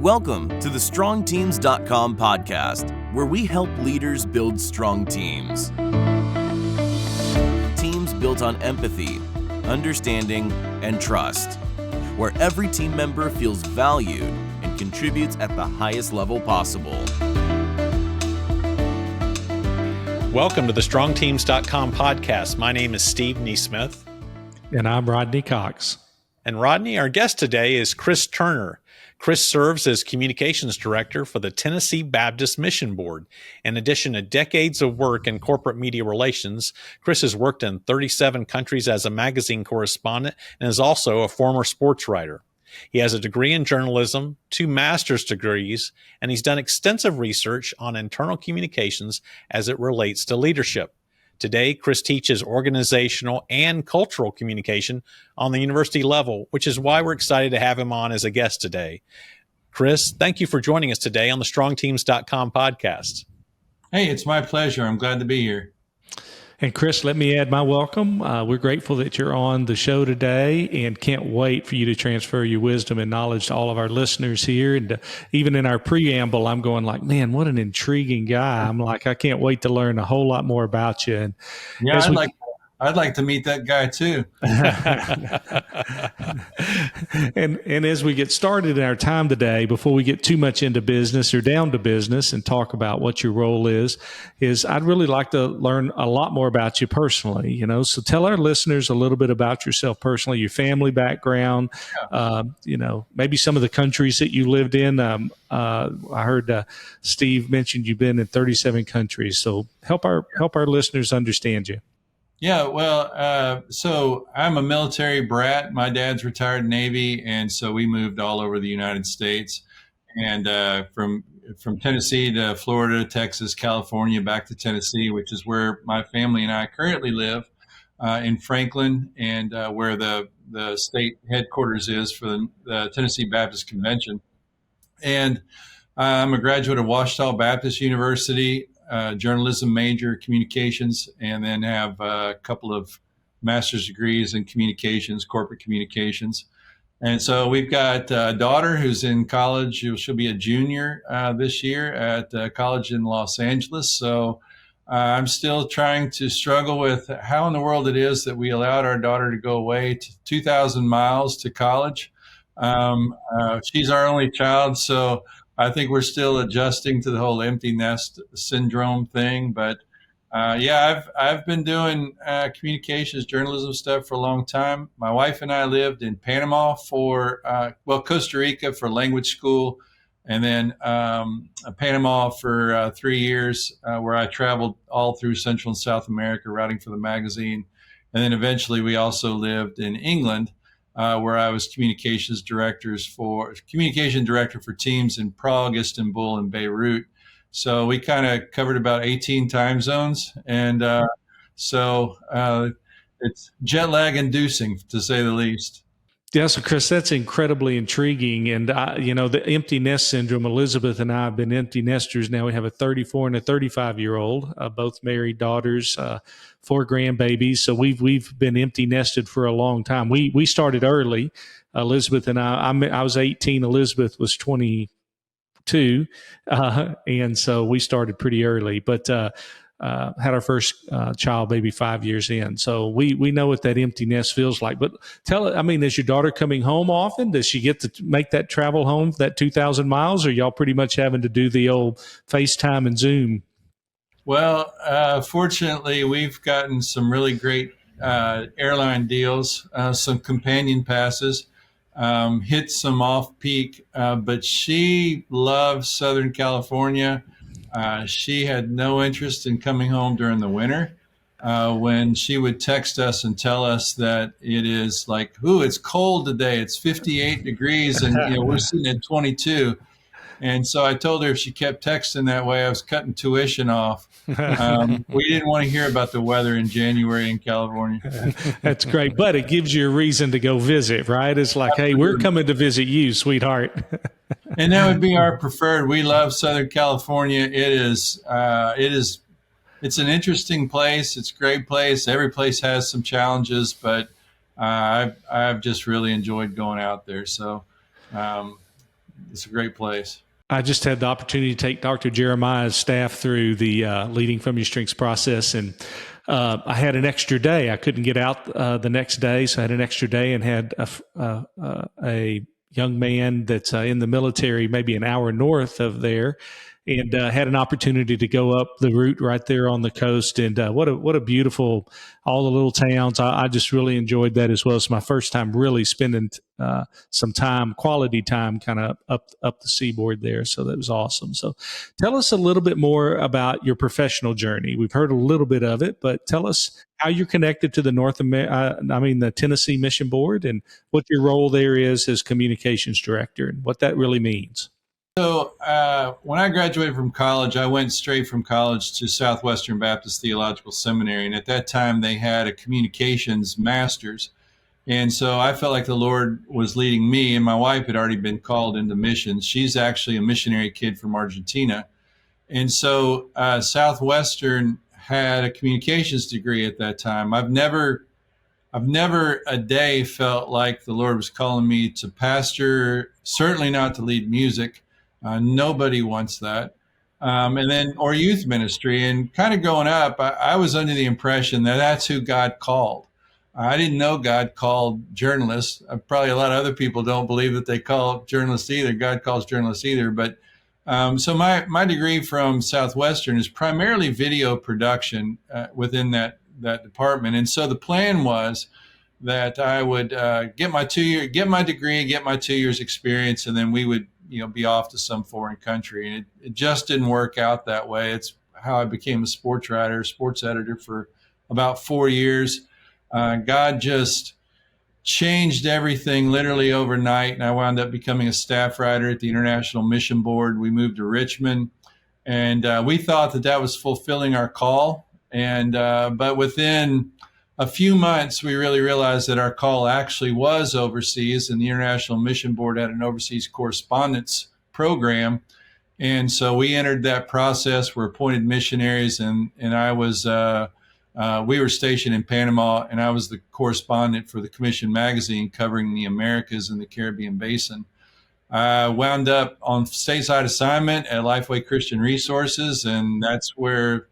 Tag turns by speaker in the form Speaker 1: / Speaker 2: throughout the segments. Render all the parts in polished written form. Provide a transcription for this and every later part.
Speaker 1: Welcome to the StrongTeams.com podcast, where we help leaders build strong teams. Teams built on empathy, understanding, and trust, where every team member feels valued and contributes at the highest level possible.
Speaker 2: Welcome to the StrongTeams.com podcast. My name is Steve Neesmith.
Speaker 3: And I'm Rodney Cox.
Speaker 2: And Rodney, our guest today is Chris Turner. Chris serves as Communications Director for the Tennessee Baptist Mission Board. In addition to decades of work in corporate media relations, Chris has worked in 37 countries as a magazine correspondent and is also a former sportswriter. He has a degree in journalism, 2 master's degrees, and he's done extensive research on internal communications as it relates to leadership. Today, Chris teaches organizational and cultural communication on the university level, which is why we're excited to have him on as a guest today. Chris, thank you for joining us today on the StrongTeams.com podcast.
Speaker 4: Hey, it's my pleasure. I'm glad to be here.
Speaker 3: And Chris, let me add my welcome. We're grateful that you're on the show today and can't wait for you to transfer your wisdom and knowledge to all of our listeners here. And even in our preamble, I'm going like, man, what an intriguing guy. I'm like, I can't wait to learn a whole lot more about you. And
Speaker 4: yeah, I'd like to meet that guy too.
Speaker 3: And as we get started in our time today, before we get too much into business or down to business and talk about what your role is I'd really like to learn a lot more about you personally, so tell our listeners a little bit about yourself personally, your family background, maybe some of the countries that you lived in. I heard Steve mentioned you've been in 37 countries. So help our listeners understand you.
Speaker 4: Yeah, well, so I'm a military brat. My dad's retired Navy, and so we moved all over the United States, and from Tennessee to Florida, Texas, California, back to Tennessee, which is where my family and I currently live, in Franklin, and where the state headquarters is for the Tennessee Baptist Convention. And I'm a graduate of Ouachita Baptist University. Journalism major, communications, and then have a couple of master's degrees in communications, corporate communications. And so we've got a daughter who's in college. She'll be a junior this year at college in Los Angeles. So I'm still trying to struggle with how in the world it is that we allowed our daughter to go away to 2,000 miles to college. She's our only child, so I think we're still adjusting to the whole empty nest syndrome thing. But I've been doing communications, journalism stuff for a long time. My wife and I lived in Panama for, Costa Rica for language school, and then Panama for 3 years, where I traveled all through Central and South America writing for the magazine. And then eventually we also lived in England, where I was communication director for teams in Prague, Istanbul, and Beirut. So we kind of covered about 18 time zones. And it's jet lag inducing, to say the least.
Speaker 3: Yeah, so Chris, that's incredibly intriguing. And, the empty nest syndrome, Elizabeth and I have been empty nesters now. We have a 34 and a 35-year-old, both married daughters, 4 grandbabies. So we've been empty nested for a long time. We started early. Elizabeth and I was 18. Elizabeth was 22. And so we started pretty early. But had our first child maybe 5 years in. So we know what that empty nest feels like. But is your daughter coming home often? Does she get to make that travel home, that 2,000 miles, or y'all pretty much having to do the old FaceTime and Zoom?
Speaker 4: Well, fortunately, we've gotten some really great airline deals, some companion passes, hit some off-peak, but she loves Southern California. She had no interest in coming home during the winter. When she would text us and tell us that it is like, it's cold today. It's 58 degrees and we're sitting at 22. And so I told her if she kept texting that way, I was cutting tuition off. We didn't want to hear about the weather in January in California.
Speaker 3: That's great. But it gives you a reason to go visit, right? It's like, hey, we're coming to visit you, sweetheart.
Speaker 4: And that would be our preferred. We love Southern California. It's an interesting place. It's a great place. Every place has some challenges, but I've just really enjoyed going out there. So it's a great place.
Speaker 3: I just had the opportunity to take Dr. Jeremiah's staff through the Leading from Your Strengths process, and I had an extra day. I couldn't get out the next day, so I had an extra day and had a young man that's in the military, maybe an hour north of there, and had an opportunity to go up the route right there on the coast. And what a beautiful, all the little towns. I just really enjoyed that as well. It's my first time really spending some time, quality time, kind of up the seaboard there. So that was awesome. So tell us a little bit more about your professional journey. We've heard a little bit of it, but tell us how you're connected to the the Tennessee Mission Board, and what your role there is as communications director, and what that really means.
Speaker 4: So when I graduated from college, I went straight from college to Southwestern Baptist Theological Seminary. And at that time, they had a communications master's. And so I felt like the Lord was leading me, and my wife had already been called into missions. She's actually a missionary kid from Argentina. And so Southwestern had a communications degree at that time. I've never a day felt like the Lord was calling me to pastor, certainly not to lead music. Nobody wants that. Or youth ministry. And kind of growing up, I was under the impression that that's who God called. I didn't know God called journalists. Probably a lot of other people don't believe that they call journalists either. God calls journalists either. But so my degree from Southwestern is primarily video production within that department. And so the plan was that I would get my degree, get my 2 years experience, and then we would be off to some foreign country. And it just didn't work out that way. It's how I became a sports editor for about 4 years. God just changed everything literally overnight, and I wound up becoming a staff writer at the International Mission Board. We moved to Richmond, and we thought that was fulfilling our call. And but within a few months, we really realized that our call actually was overseas, and the International Mission Board had an overseas correspondence program. And so we entered that process. We're appointed missionaries, and I was we were stationed in Panama, and I was the correspondent for the Commission magazine covering the Americas and the Caribbean Basin. I wound up on stateside assignment at Lifeway Christian Resources, and that's where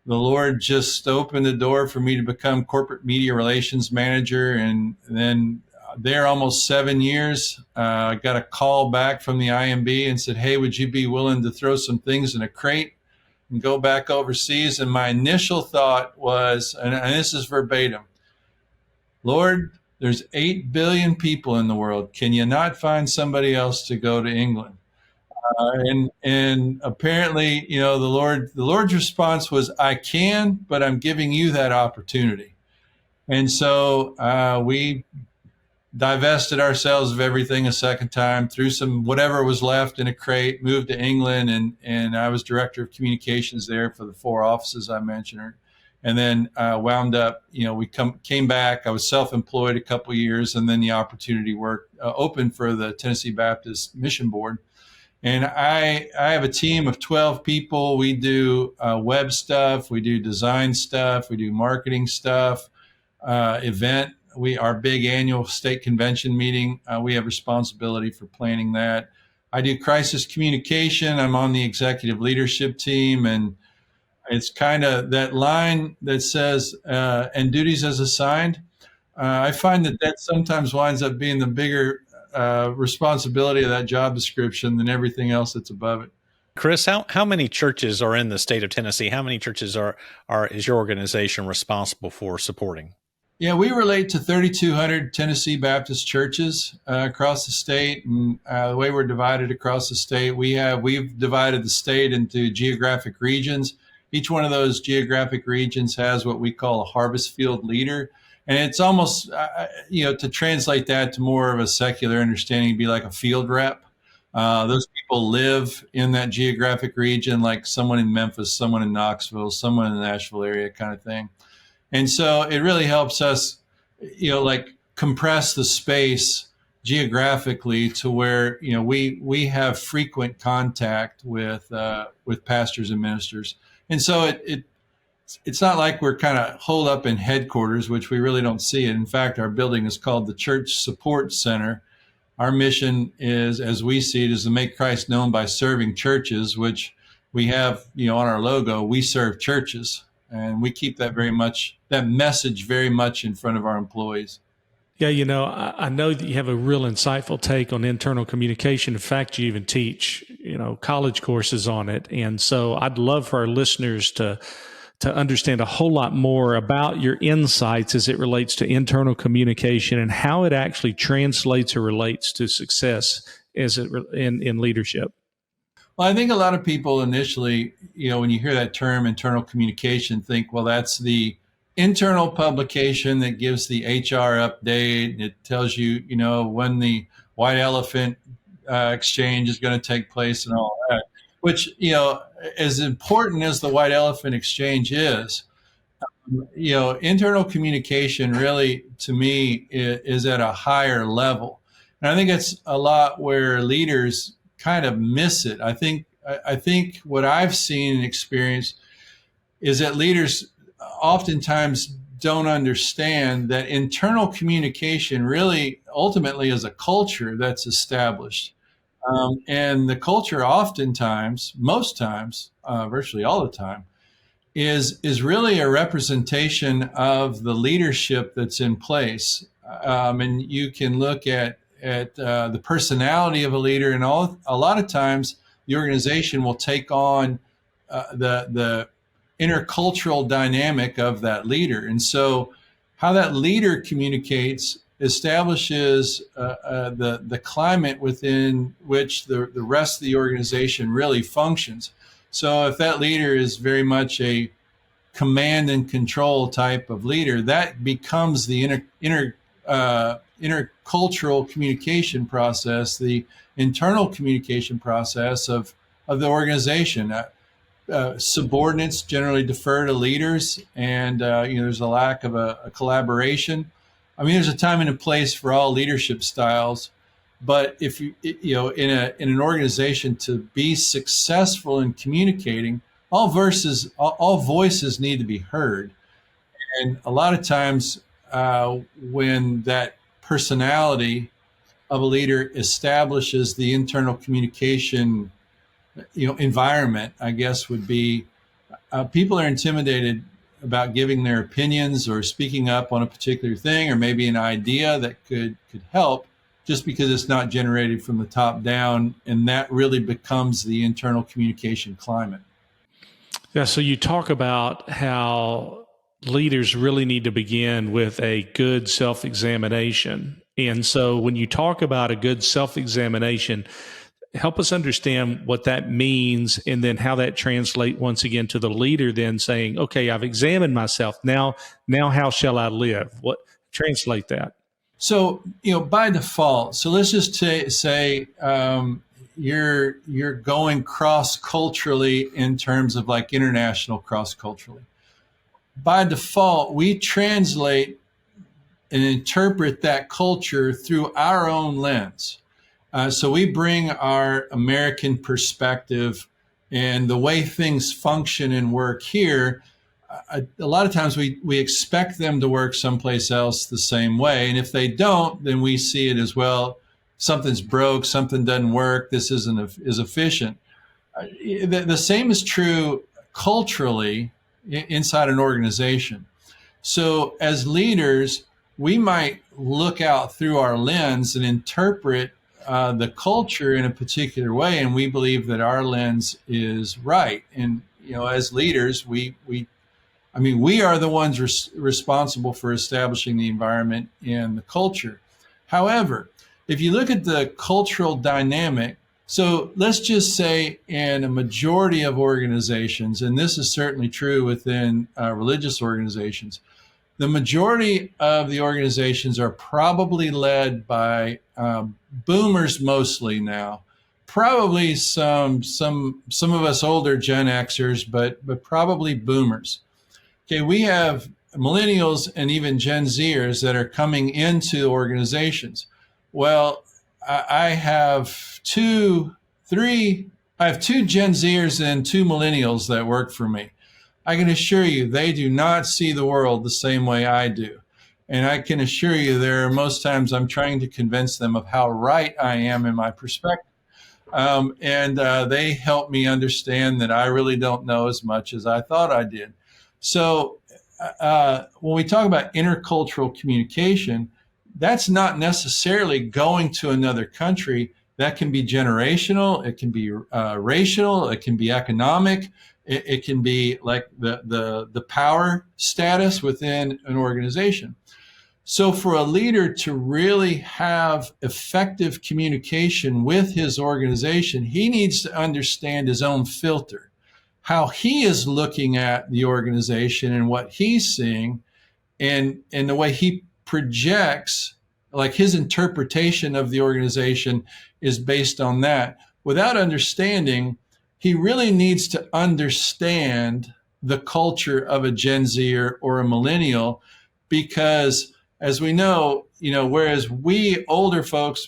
Speaker 4: the Lord just opened the door for me to become corporate media relations manager. And then there almost 7 years, I got a call back from the IMB and said, hey, would you be willing to throw some things in a crate and go back overseas? And my initial thought was, and this is verbatim, Lord, there's 8 billion people in the world. Can you not find somebody else to go to England? And apparently, the Lord's response was, I can, but I'm giving you that opportunity. And so we divested ourselves of everything a second time, threw some whatever was left in a crate, moved to England, and I was director of communications there for the 4 offices I mentioned. And then wound up, we came back. I was self-employed a couple of years, and then the opportunity opened for the Tennessee Baptist Mission Board. And I have a team of 12 people. We do web stuff, we do design stuff, we do marketing stuff, event. Our big annual state convention meeting, we have responsibility for planning that. I do crisis communication. I'm on the executive leadership team, and it's kind of that line that says, and duties as assigned. I find that sometimes winds up being the bigger responsibility of that job description than everything else that's above it.
Speaker 2: Chris, how many churches are in the state of Tennessee? How many churches is your organization responsible for supporting?
Speaker 4: Yeah, we relate to 3,200 Tennessee Baptist churches across the state, and the way we're divided across the state, we've divided the state into geographic regions. Each one of those geographic regions has what we call a harvest field leader. And it's almost, to translate that to more of a secular understanding, it'd be like a field rep. Those people live in that geographic region, like someone in Memphis, someone in Knoxville, someone in the Nashville area kind of thing. And so it really helps us, compress the space geographically to where, we have frequent contact with pastors and ministers. And so it's not like we're kind of holed up in headquarters, which we really don't see it. In fact, our building is called the Church Support Center. our mission is, as we see it, is to make Christ known by serving churches, which we have, on our logo. We serve churches, and we keep that message very much in front of our employees.
Speaker 3: Yeah, I know that you have a real insightful take on internal communication. In fact, you even teach, college courses on it. And so I'd love for our listeners to understand a whole lot more about your insights as it relates to internal communication and how it actually translates or relates to success in leadership.
Speaker 4: Well, I think a lot of people initially, when you hear that term internal communication, think, well, that's the internal publication that gives the HR update. It tells you, when the white elephant exchange is going to take place and all that, which, as important as the white elephant exchange is, internal communication really, to me, is at a higher level. And I think it's a lot where leaders kind of miss it. I think what I've seen and experienced is that leaders oftentimes don't understand that internal communication really ultimately is a culture that's established. And the culture oftentimes, most times, virtually all the time, is really a representation of the leadership that's in place. And you can look at the personality of a leader, and a lot of times the organization will take on the intercultural dynamic of that leader. And so how that leader communicates establishes the climate within which the rest of the organization really functions. So if that leader is very much a command and control type of leader, that becomes the intercultural communication process, the internal communication process of the organization. Subordinates generally defer to leaders, and there's a lack of a collaboration. I mean, there's a time and a place for all leadership styles, but if you in an organization to be successful in communicating, all voices need to be heard. And a lot of times when that personality of a leader establishes the internal communication environment, I guess would be people are intimidated about giving their opinions or speaking up on a particular thing, or maybe an idea that could help, just because it's not generated from the top down, and that really becomes the internal communication climate.
Speaker 3: Yeah, so you talk about how leaders really need to begin with a good self-examination. And so when you talk about a good self-examination, help us understand what that means, and then how that translates once again to the leader then saying, okay, I've examined myself. Now how shall I live? Translate that.
Speaker 4: So, by default, so let's just say you're going cross-culturally in terms of like international cross-culturally. By default, we translate and interpret that culture through our own lens. So we bring our American perspective and the way things function and work here. A lot of times we expect them to work someplace else the same way. And if they don't, then we see it as, well, something's broke, something doesn't work, this isn't as efficient. The same is true culturally inside an organization. So as leaders, we might look out through our lens and interpret the culture in a particular way, and we believe that our lens is right. And as leaders, we are the ones responsible for establishing the environment and the culture. However, if you look at the cultural dynamic, so let's just say in a majority of organizations, and this is certainly true within religious organizations, the majority of the organizations are probably led by boomers mostly now. Probably some of us older Gen Xers, but probably boomers. Okay, we have millennials and even Gen Zers that are coming into organizations. Well, I have two Gen Zers and two millennials that work for me. I can assure you, they do not see the world the same way I do. And I can assure you there are most times I'm trying to convince them of how right I am in my perspective. And they help me understand that I really don't know as much as I thought I did. So when we talk about intercultural communication, that's not necessarily going to another country. That can be generational, it can be racial, it can be economic, it can be like the power status within an organization. So for a leader to really have effective communication with his organization, he needs to understand his own filter, how he is looking at the organization and what he's seeing, and the way he projects, like his interpretation of the organization is based on that. Without understanding, he really needs to understand the culture of a Gen Zer or a millennial, because as we know, whereas we older folks,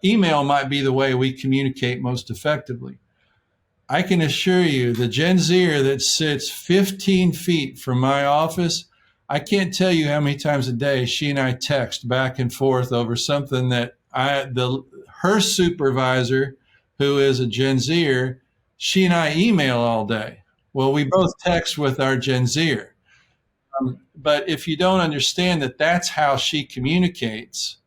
Speaker 4: email might be the way we communicate most effectively. I can assure you the Gen Zer that sits 15 feet from my office, I can't tell you how many times a day she and I text back and forth over something that her supervisor, who is a Gen Zer, she and I email all day. Well, we both text with our Gen Zer. But if you don't understand that that's how she communicates,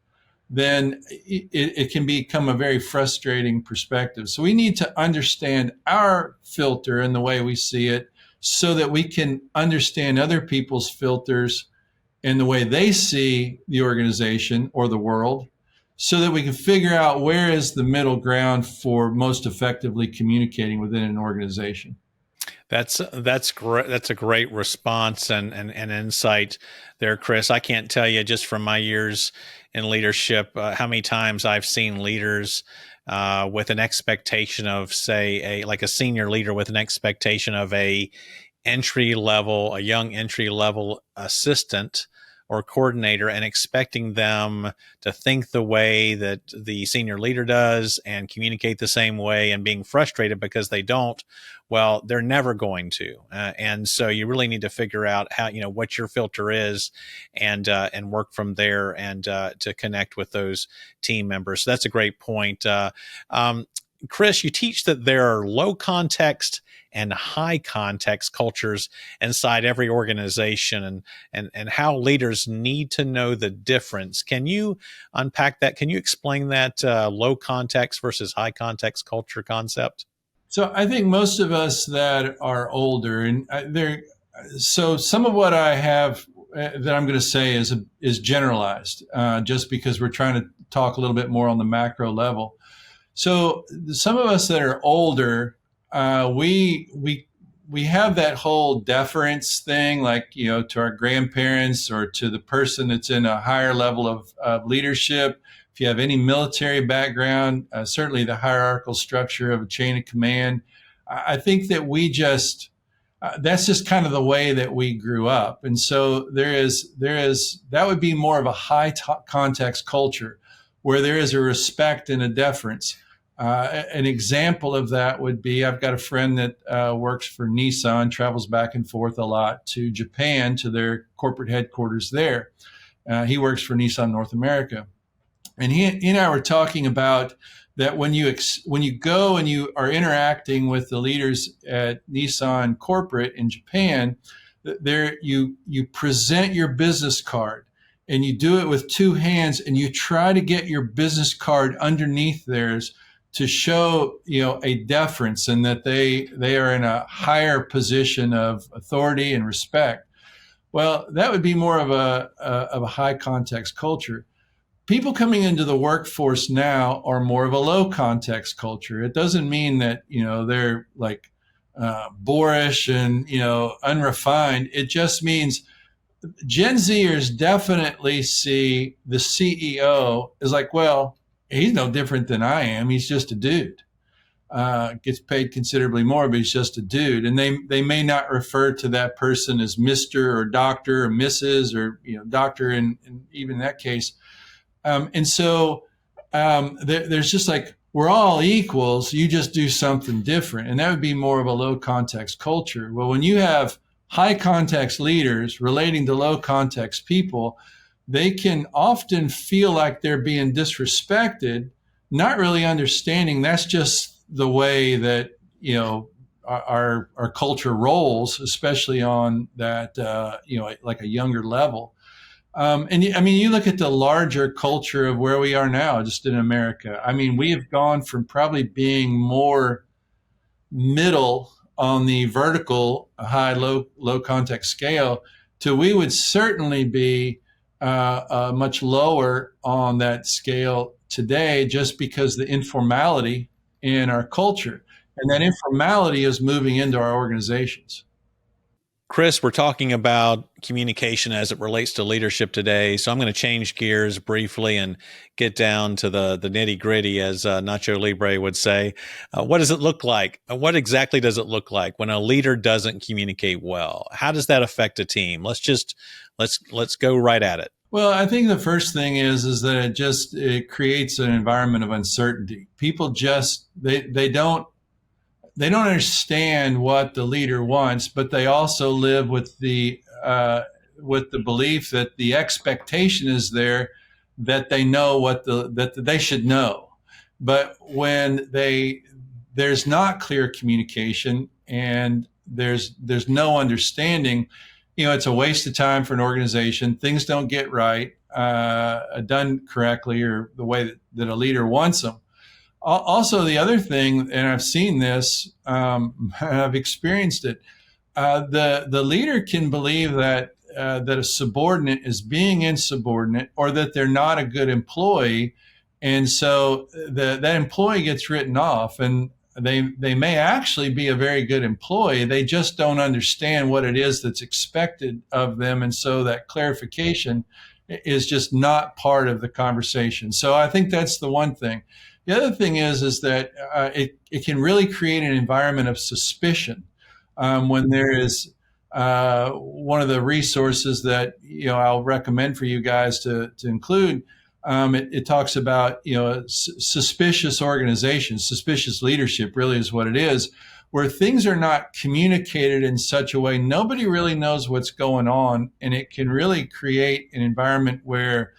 Speaker 4: then it can become a very frustrating perspective. So we need to understand our filter and the way we see it so that we can understand other people's filters and the way they see the organization or the world, so that we can figure out where is the middle ground for most effectively communicating within an organization.
Speaker 2: That's great. That's a great response and insight there, Chris. I can't tell you just from my years in leadership how many times I've seen leaders with an expectation of, say, a senior leader with an expectation of a young entry level assistant or coordinator, and expecting them to think the way that the senior leader does and communicate the same way, and being frustrated because they don't. Well, they're never going to. And so you really need to figure out how, what your filter is, and work from there, and to connect with those team members. So that's a great point. Chris, you teach that there are low context and high context cultures inside every organization, and how leaders need to know the difference. Can you unpack that? Can you explain that low context versus high context culture concept?
Speaker 4: So I think most of us that are older, and so some of what I have that I'm going to say is generalized, just because we're trying to talk a little bit more on the macro level. So some of us that are older, we have that whole deference thing, like, to our grandparents or to the person that's in a higher level of leadership. If you have any military background, certainly the hierarchical structure of a chain of command, I think that that's just kind of the way that we grew up. And so that would be more of a high context culture where there is a respect and a deference. An example of that would be, I've got a friend that works for Nissan, travels back and forth a lot to Japan, to their corporate headquarters there. He works for Nissan North America. And he and I were talking about that when you go and you are interacting with the leaders at Nissan corporate in Japan, there you present your business card, and you do it with two hands, and you try to get your business card underneath theirs to show a deference, and that they are in a higher position of authority and respect. Well, that would be more of a high context culture. People coming into the workforce now are more of a low context culture. It doesn't mean that they're like boorish and unrefined. It just means Gen Zers definitely see the CEO as like, well, he's no different than I am. He's just a dude. Gets paid considerably more, but he's just a dude. And they may not refer to that person as Mr. or Dr. or Mrs. or doctor, and even in that case. And so there's just like, we're all equals. You just do something different. And that would be more of a low context culture. Well, when you have high context leaders relating to low context people, they can often feel like they're being disrespected, not really understanding that's just the way that, our culture rolls, especially on that, like a younger level. You look at the larger culture of where we are now, just in America. I mean, we have gone from probably being more middle on the vertical high low context scale to we would certainly be much lower on that scale today, just because the informality in our culture, and that informality is moving into our organizations.
Speaker 2: Chris, we're talking about communication as it relates to leadership today. So I'm going to change gears briefly and get down to the nitty gritty, as Nacho Libre would say. What does it look like? What exactly does it look like when a leader doesn't communicate well? How does that affect a team? Let's go right at it.
Speaker 4: Well, I think the first thing is that it creates an environment of uncertainty. People they don't understand what the leader wants, but they also live with the belief that the expectation is there, that they know that they should know. But when there's not clear communication and there's no understanding, it's a waste of time for an organization. Things don't get right, done correctly, or the way that a leader wants them. Also, the other thing, and I've seen this, I've experienced it, the leader can believe that a subordinate is being insubordinate, or that they're not a good employee, and so that employee gets written off, and they may actually be a very good employee. They just don't understand what it is that's expected of them, and so that clarification is just not part of the conversation. So I think that's the one thing. The other thing is that it can really create an environment of suspicion when there is one of the resources that I'll recommend for you guys to include. It talks about suspicious organizations, suspicious leadership really is what it is, where things are not communicated in such a way nobody really knows what's going on, and it can really create an environment where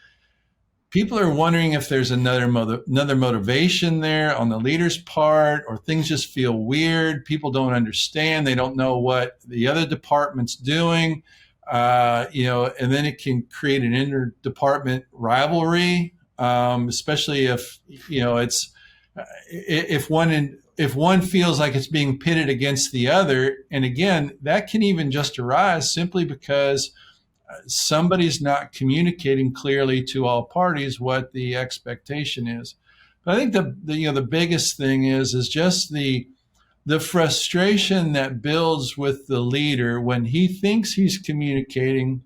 Speaker 4: people are wondering if there's another motivation there on the leader's part, or things just feel weird. People don't understand. They don't know what the other department's doing, and then it can create an interdepartment rivalry, especially if if one feels like it's being pitted against the other. And again, that can even just arise simply because somebody's not communicating clearly to all parties what the expectation is. But I think the biggest thing is just the frustration that builds with the leader when he thinks he's communicating,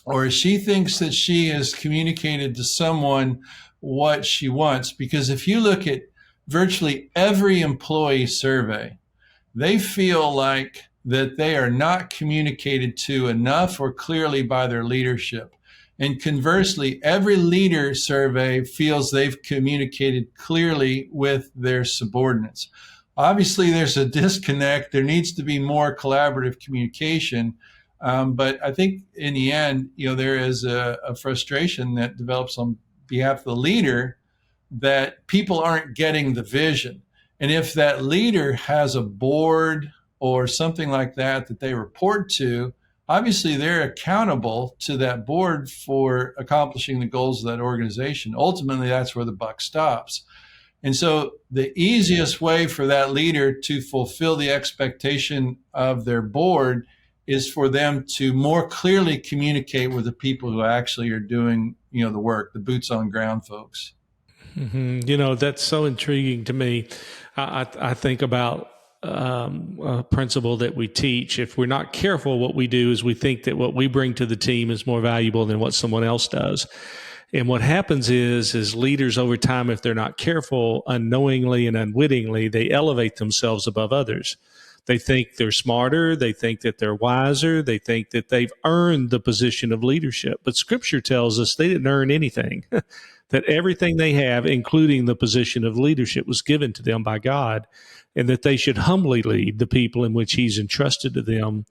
Speaker 4: or she thinks that she has communicated to someone what she wants. Because if you look at virtually every employee survey, they feel like that they are not communicated to enough or clearly by their leadership. And conversely, every leader survey feels they've communicated clearly with their subordinates. Obviously, there's a disconnect. There needs to be more collaborative communication. But I think in the end, there is a frustration that develops on behalf of the leader that people aren't getting the vision. And if that leader has a board or something like that they report to, obviously they're accountable to that board for accomplishing the goals of that organization. Ultimately, that's where the buck stops. And so the easiest way for that leader to fulfill the expectation of their board is for them to more clearly communicate with the people who actually are doing, the work, the boots on ground folks.
Speaker 3: Mm-hmm. That's so intriguing to me. I think about a principle that we teach. If we're not careful, what we do is we think that what we bring to the team is more valuable than what someone else does. And what happens is leaders over time, if they're not careful, unknowingly and unwittingly, they elevate themselves above others. They think they're smarter. They think that they're wiser. They think that they've earned the position of leadership. But Scripture tells us they didn't earn anything, that everything they have, including the position of leadership, was given to them by God, and that they should humbly lead the people in which He's entrusted to them.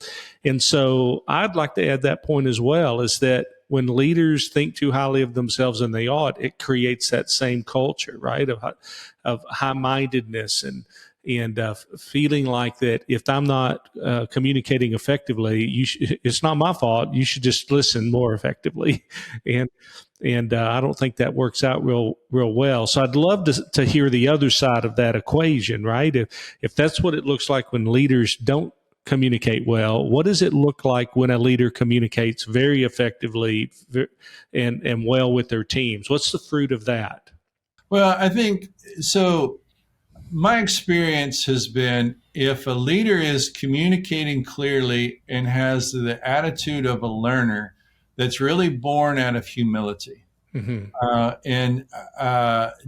Speaker 3: And so I'd like to add that point as well, is that when leaders think too highly of themselves than they ought, it creates that same culture, right, of high-mindedness and feeling like that if I'm not communicating effectively, it's not my fault. You should just listen more effectively, and I don't think that works out real well. So I'd love to hear the other side of that equation, right? If that's what it looks like when leaders don't communicate well, what does it look like when a leader communicates very effectively and well with their teams? What's the fruit of that?
Speaker 4: Well, I think so. My experience has been if a leader is communicating clearly and has the attitude of a learner, that's really born out of humility.
Speaker 3: Mm-hmm.
Speaker 4: And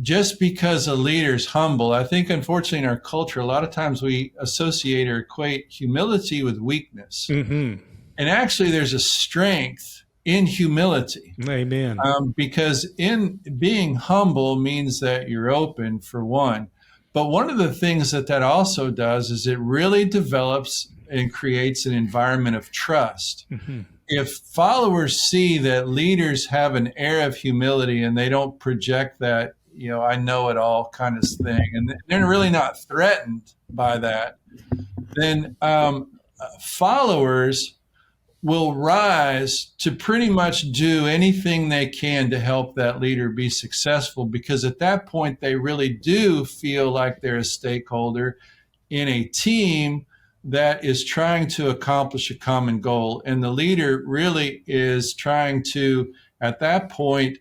Speaker 4: just because a leader is humble, I think unfortunately in our culture, a lot of times we associate or equate humility with weakness.
Speaker 3: Mm-hmm.
Speaker 4: And actually there's a strength in humility.
Speaker 3: Amen.
Speaker 4: Because in being humble means that you're open, for one. But one of the things that also does is it really develops and creates an environment of trust.
Speaker 3: Mm-hmm.
Speaker 4: If followers see that leaders have an air of humility and they don't project that, I know it all kind of thing, and they're really not threatened by that, then followers will rise to pretty much do anything they can to help that leader be successful, because at that point they really do feel like they're a stakeholder in a team that is trying to accomplish a common goal. And the leader really is trying to, at that point,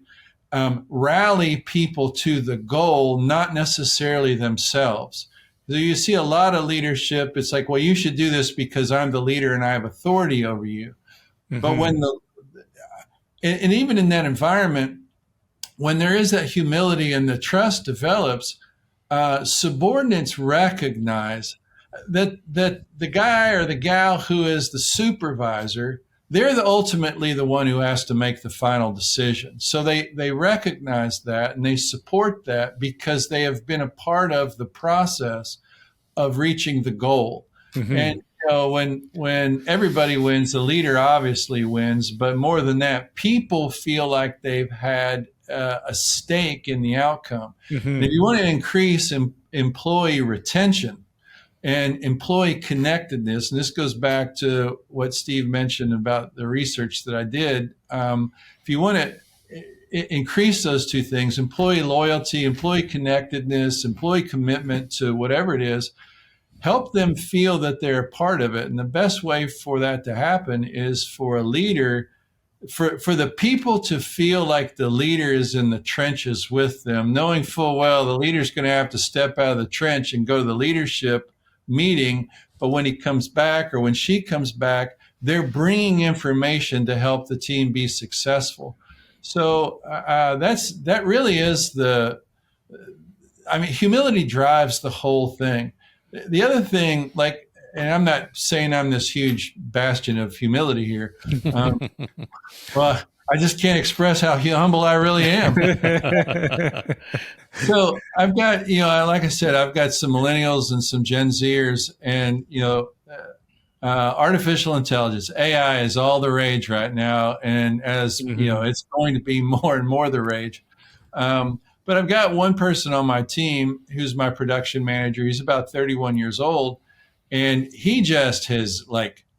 Speaker 4: rally people to the goal, not necessarily themselves. So you see a lot of leadership. It's like, well, you should do this because I'm the leader and I have authority over you. Mm-hmm. But and even in that environment, when there is that humility and the trust develops, subordinates recognize that the guy or the gal who is the supervisor, they're ultimately the one who has to make the final decision. So they recognize that and they support that because they have been a part of the process of reaching the goal. Mm-hmm. And when everybody wins, the leader obviously wins, but more than that, people feel like they've had a stake in the outcome. Mm-hmm. And if you want to increase employee retention and employee connectedness, and this goes back to what Steve mentioned about the research that I did, if you want to increase those two things, employee loyalty, employee connectedness, employee commitment to whatever it is, help them feel that they're a part of it. And the best way for that to happen is for a leader, for the people to feel like the leader is in the trenches with them, knowing full well the leader's going to have to step out of the trench and go to the leadership meeting. But when he comes back or when she comes back, they're bringing information to help the team be successful. So that really is humility drives the whole thing. The other thing, and I'm not saying I'm this huge bastion of humility here. Well, I just can't express how humble I really am. So I've got, like I said, I've got some millennials and some Gen Zers, and, artificial intelligence, AI is all the rage right now. And as it's going to be more and more the rage. But I've got one person on my team who's my production manager. He's about 31 years old, and he just has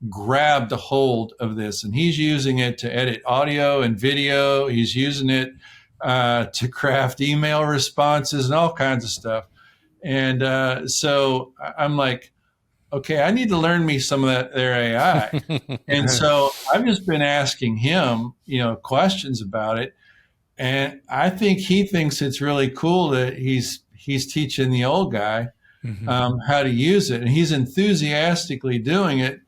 Speaker 4: grabbed a hold of this, and he's using it to edit audio and video. He's using it to craft email responses and all kinds of stuff. And so I'm like, okay, I need to learn me some of their AI. And so I've just been asking him, questions about it. And I think he thinks it's really cool that he's teaching the old guy how to use it. And he's enthusiastically doing it.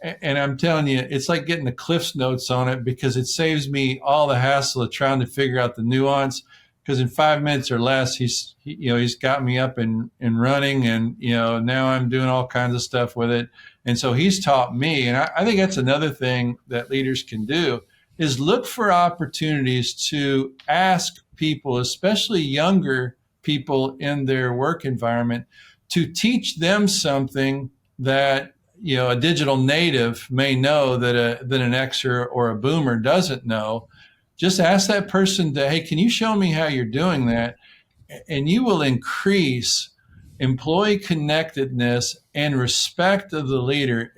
Speaker 4: And I'm telling you, it's like getting the Cliff's Notes on it, because it saves me all the hassle of trying to figure out the nuance. because in 5 minutes or less, he's got me up and running, and now I'm doing all kinds of stuff with it. And so he's taught me, and I think that's another thing that leaders can do, is look for opportunities to ask people, especially younger people in their work environment, to teach them something that a digital native may know that an Xer or a boomer doesn't know. Just ask that person to, hey, can you show me how you're doing that? And you will increase employee connectedness and respect of the leader.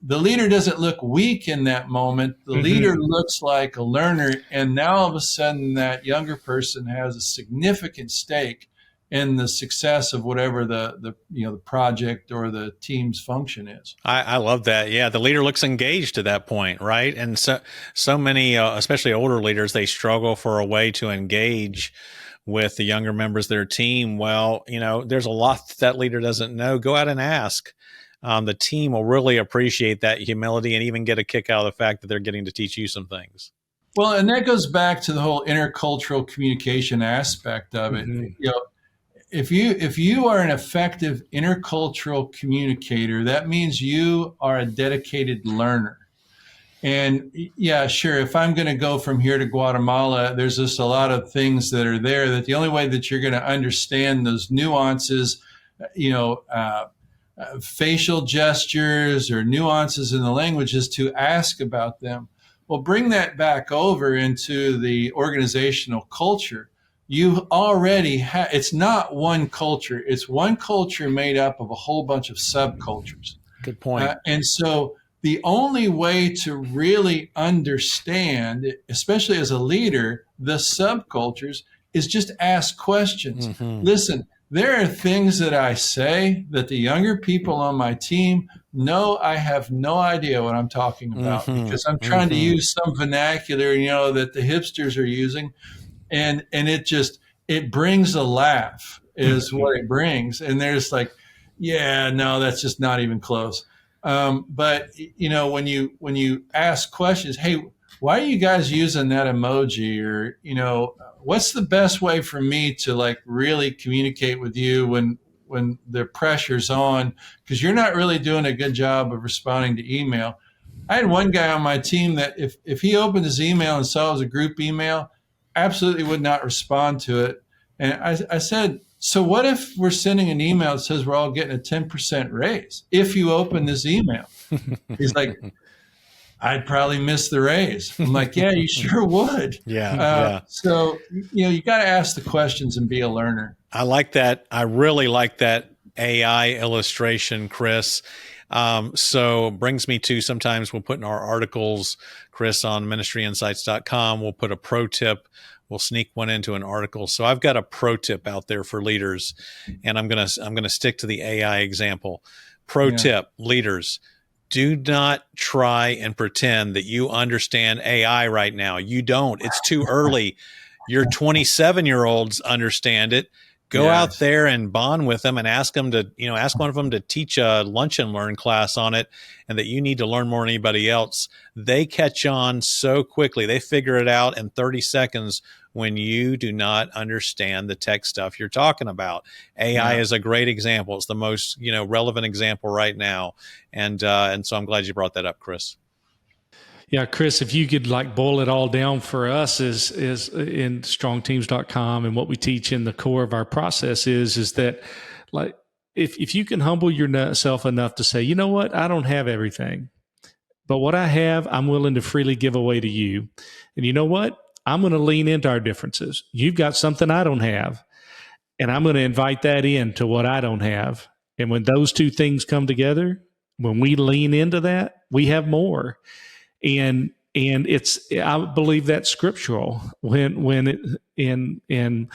Speaker 4: The leader doesn't look weak in that moment. The leader looks like a learner. And now all of a sudden that younger person has a significant stake in the success of whatever the project or the team's function is.
Speaker 2: I love that. Yeah, the leader looks engaged at that point, right? And so many, especially older leaders, they struggle for a way to engage with the younger members of their team. Well, there's a lot that leader doesn't know. Go out and ask. The team will really appreciate that humility and even get a kick out of the fact that they're getting to teach you some things.
Speaker 4: Well, and that goes back to the whole intercultural communication aspect of it. If you are an effective intercultural communicator, that means you are a dedicated learner. And yeah, sure, if I'm going to go from here to Guatemala, there's just a lot of things that are there that the only way that you're going to understand those nuances, facial gestures or nuances in the language is to ask about them. Well, bring that back over into the organizational culture. You already have, it's not one culture. It's one culture made up of a whole bunch of subcultures.
Speaker 2: Good point.
Speaker 4: And so the only way to really understand, especially as a leader, the subcultures is just ask questions. Listen, there are things that I say that the younger people on my team know I have no idea what I'm talking about because I'm trying to use some vernacular, that the hipsters are using. And it brings a laugh is what it brings. And there's like, yeah, no, that's just not even close. But when you ask questions, hey, why are you guys using that emoji? Or, what's the best way for me to like really communicate with you when the pressure's on? Because you're not really doing a good job of responding to email. I had one guy on my team that if he opened his email and saw it was a group email, absolutely would not respond to it. And I said, so what if we're sending an email that says we're all getting a 10% raise if you open this email? He's like, I'd probably miss the raise. I'm like, yeah, you sure would.
Speaker 2: Yeah.
Speaker 4: So, you got to ask the questions and be a learner.
Speaker 2: I like that. I really like that AI illustration, Chris. So brings me to, sometimes we'll put in our articles, Chris, on ministryinsights.com, we'll put a pro tip. We'll sneak one into an article. So I've got a pro tip out there for leaders, and I'm going to stick to the AI example. Pro tip, leaders, do not try and pretend that you understand AI right now. You don't. It's too early. Your 27-year-olds understand it. Go out there and bond with them and ask them to, ask one of them to teach a lunch and learn class on it, and that you need to learn more than anybody else. They catch on so quickly. They figure it out in 30 seconds when you do not understand the tech stuff you're talking about. AI is a great example. It's the most, relevant example right now. And so I'm glad you brought that up, Chris.
Speaker 3: Yeah, Chris, if you could boil it all down for us is in strongteams.com, and what we teach in the core of our process is that if you can humble yourself enough to say, you know what, I don't have everything, but what I have, I'm willing to freely give away to you. And you know what? I'm going to lean into our differences. You've got something I don't have, and I'm going to invite that into what I don't have. And when those two things come together, when we lean into that, we have more. And I believe that's scriptural when the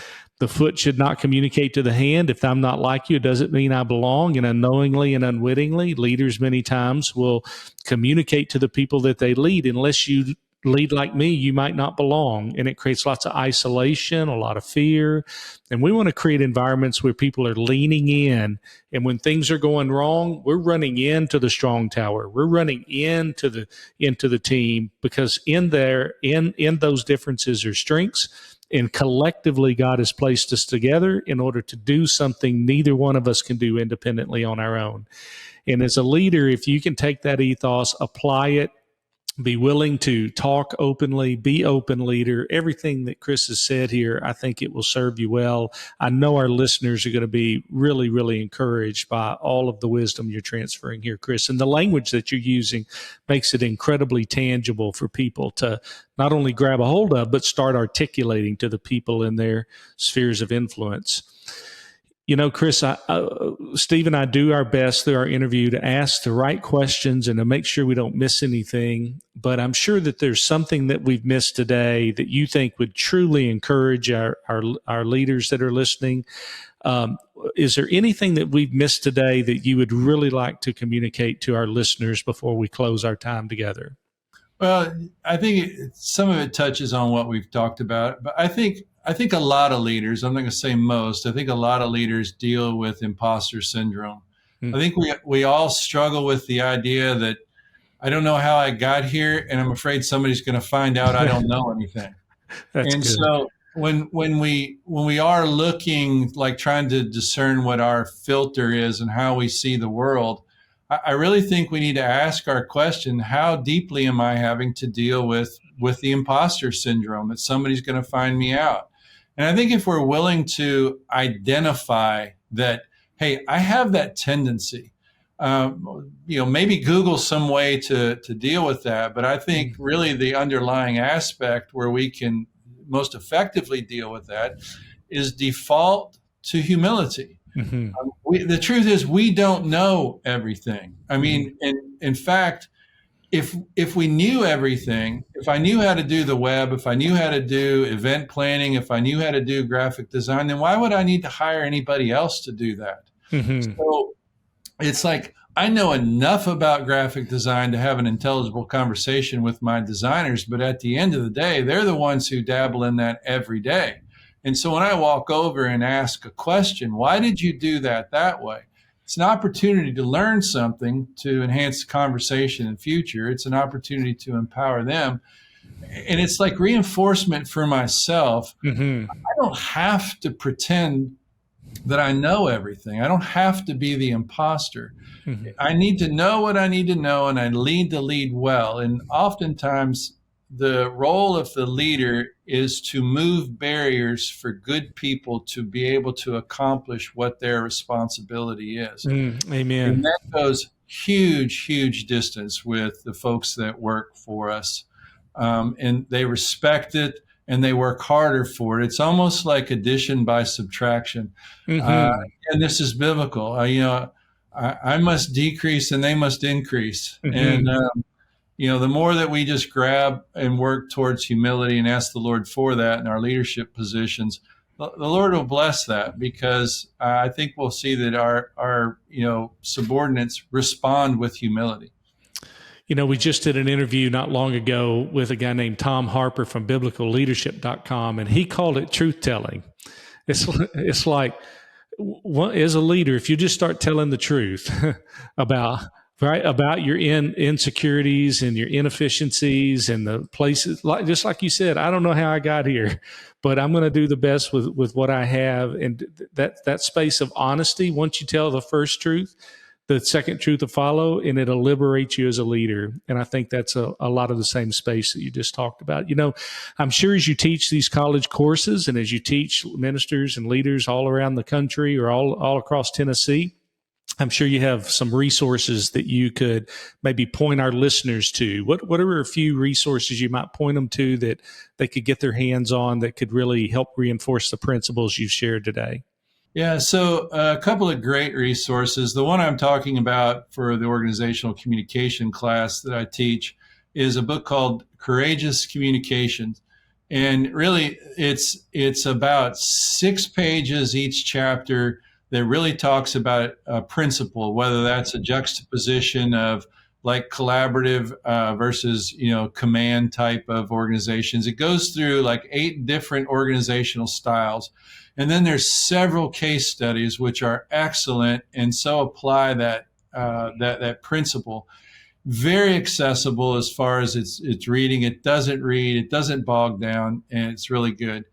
Speaker 3: foot should not communicate to the hand. If I'm not like you, it doesn't mean I belong. And unknowingly and unwittingly, leaders many times will communicate to the people that they lead. Unless you lead like me, you might not belong. And it creates lots of isolation, a lot of fear. And we want to create environments where people are leaning in. And when things are going wrong, we're running into the strong tower. We're running into the team, because in those differences are strengths, And collectively, God has placed us together in order to do something neither one of us can do independently on our own. And as a leader, if you can take that ethos, apply it, be willing to talk openly, be open leader. Everything that Chris has said here, I think it will serve you well. I know our listeners are going to be really, really encouraged by all of the wisdom you're transferring here, Chris. And the language that you're using makes it incredibly tangible for people to not only grab a hold of, but start articulating to the people in their spheres of influence. You know, Chris, Steve and I do our best through our interview to ask the right questions and to make sure we don't miss anything. But I'm sure that there's something that we've missed today that you think would truly encourage our leaders that are listening. Is there anything that we've missed today that you would really like to communicate to our listeners before we close our time together?
Speaker 4: Well, I think some of it touches on what we've talked about, but I think a lot of leaders, I'm not going to say most, I think a lot of leaders deal with imposter syndrome. I think we all struggle with the idea that I don't know how I got here, and I'm afraid somebody's going to find out I don't know anything.
Speaker 3: That's
Speaker 4: and
Speaker 3: good.
Speaker 4: So when we are looking, like trying to discern what our filter is and how we see the world, I really think we need to ask our question, how deeply am I having to deal with the imposter syndrome, that somebody's going to find me out? And I think if we're willing to identify that, hey, I have that tendency, maybe Google some way to deal with that. But I think really the underlying aspect where we can most effectively deal with that is default to humility. Mm-hmm. The truth is, we don't know everything. I mean, in fact, if we knew everything, if I knew how to do the web, if I knew how to do event planning, if I knew how to do graphic design, then why would I need to hire anybody else to do that? Mm-hmm. So it's like, I know enough about graphic design to have an intelligible conversation with my designers, but at the end of the day, they're the ones who dabble in that every day. And so when I walk over and ask a question, why did you do that way? It's an opportunity to learn something to enhance the conversation in the future. It's an opportunity to empower them. And it's like reinforcement for myself. Mm-hmm. I don't have to pretend that I know everything. I don't have to be the imposter. Mm-hmm. I need to know what I need to know, and I need to lead well. And oftentimes the role of the leader is to move barriers for good people to be able to accomplish what their responsibility is.
Speaker 3: Amen.
Speaker 4: And that goes huge distance with the folks that work for us. And they respect it and they work harder for it. It's almost like addition by subtraction. Mm-hmm. And this is biblical. I must decrease and they must increase. Mm-hmm. And, the more that we just grab and work towards humility and ask the Lord for that in our leadership positions, the Lord will bless that, because I think we'll see that our subordinates respond with humility.
Speaker 3: We just did an interview not long ago with a guy named Tom Harper from biblicalleadership.com, and he called it truth telling. It's like, as a leader, if you just start telling the truth about your insecurities and your inefficiencies and the places, just like you said, I don't know how I got here, but I'm going to do the best with what I have. And that space of honesty, once you tell the first truth, the second truth will follow, and it'll liberate you as a leader. And I think that's a lot of the same space that you just talked about. I'm sure as you teach these college courses and as you teach ministers and leaders all around the country or all across Tennessee, I'm sure you have some resources that you could maybe point our listeners to. What are a few resources you might point them to that they could get their hands on that could really help reinforce the principles you've shared today?
Speaker 4: Yeah, so a couple of great resources. The one I'm talking about for the organizational communication class that I teach is a book called Courageous Communications. And really, it's about 6 pages each chapter that really talks about a principle, whether that's a juxtaposition of like collaborative versus, command type of organizations. It goes through like 8 different organizational styles. And then there's several case studies which are excellent and so apply that principle. Very accessible as far as its reading. It doesn't read, it doesn't bog down, and it's really good.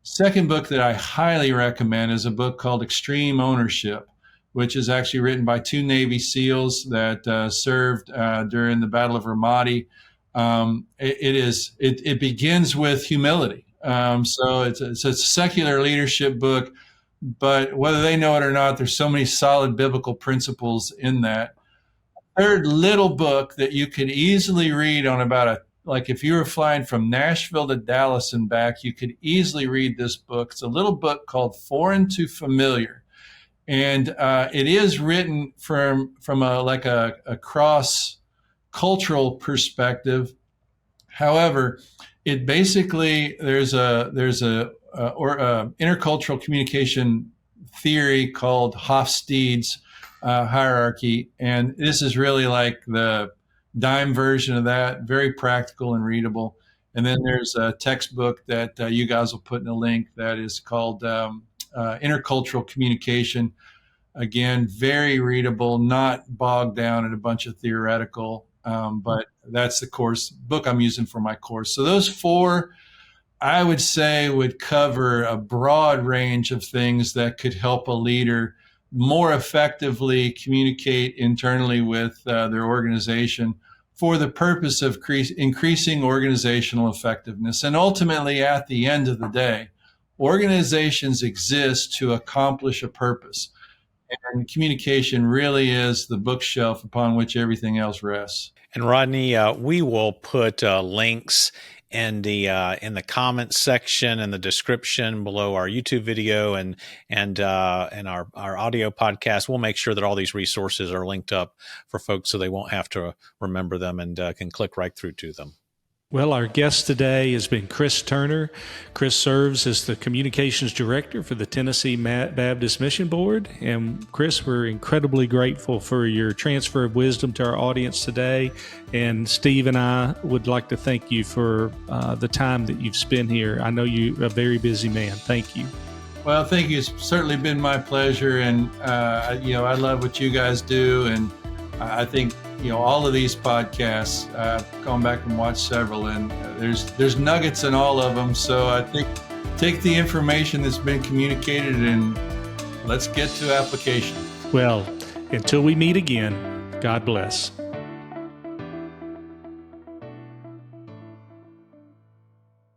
Speaker 4: Second book that I highly recommend is a book called Extreme Ownership, which is actually written by two Navy SEALs that served during the Battle of Ramadi. It begins with humility. So it's a secular leadership book, but whether they know it or not, there's so many solid biblical principles in that. Third little book that you could easily read on like if you were flying from Nashville to Dallas and back, you could easily read this book. It's a little book called Foreign to Familiar. And it is written from a cross-cultural perspective. However, it basically there's a intercultural communication theory called Hofstede's hierarchy, and this is really like the dime version of that, very practical and readable. And then there's a textbook that you guys will put in a link that is called Intercultural Communication. Again, very readable, not bogged down in a bunch of theoretical, but that's the course book I'm using for my course. So those four, I would say, would cover a broad range of things that could help a leader more effectively communicate internally with their organization for the purpose of increasing organizational effectiveness. And ultimately, at the end of the day, organizations exist to accomplish a purpose. And communication really is the bookshelf upon which everything else rests.
Speaker 2: And Rodney, we will put links in the comments section and the description below our YouTube video and our audio podcast. We'll make sure that all these resources are linked up for folks so they won't have to remember them and can click right through to them.
Speaker 3: Well, our guest today has been Chris Turner. Chris serves as the communications director for the Tennessee Baptist Mission Board. And Chris, we're incredibly grateful for your transfer of wisdom to our audience today. And Steve and I would like to thank you for the time that you've spent here. I know you're a very busy man. Thank you.
Speaker 4: Well, thank you. It's certainly been my pleasure. And, I love what you guys do. And I think, all of these podcasts, I've gone back and watched several, and there's nuggets in all of them. So I think take the information that's been communicated and let's get to application.
Speaker 3: Well, until we meet again, God bless.